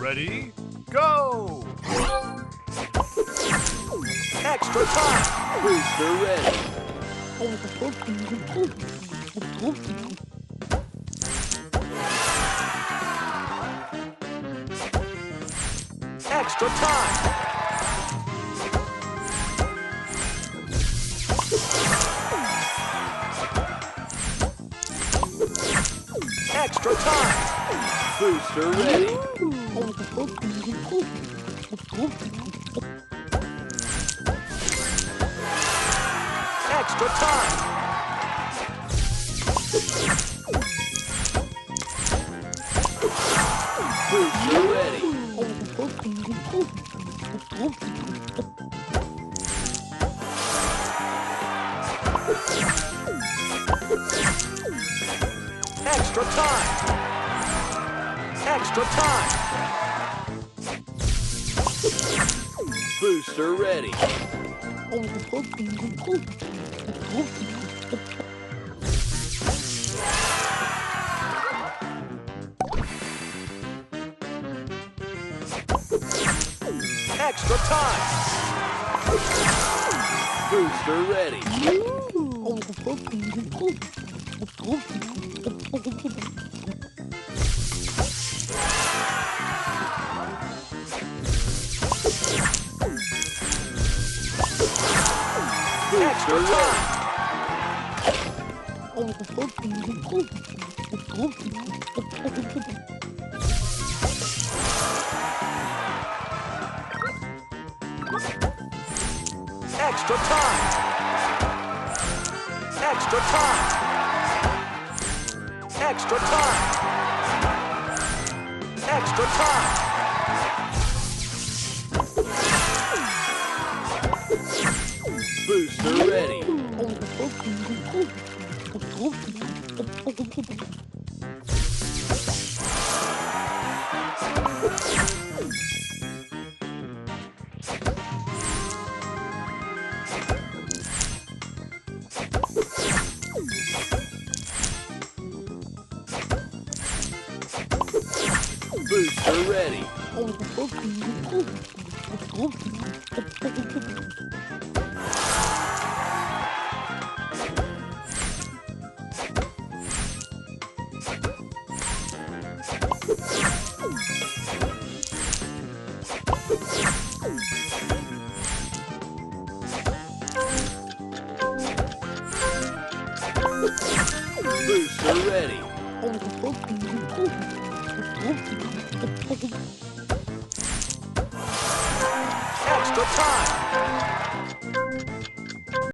Ready, go! Extra time! Booster ready! Extra time! Extra time! Booster ready! Extra time! Booster ready! Extra time! Extra time! Booster ready! Extra time! Booster ready! Extra time! Extra time! Extra time! Extra time! Extra time! Booster ready! Booster ready! Booster ready! Extra time!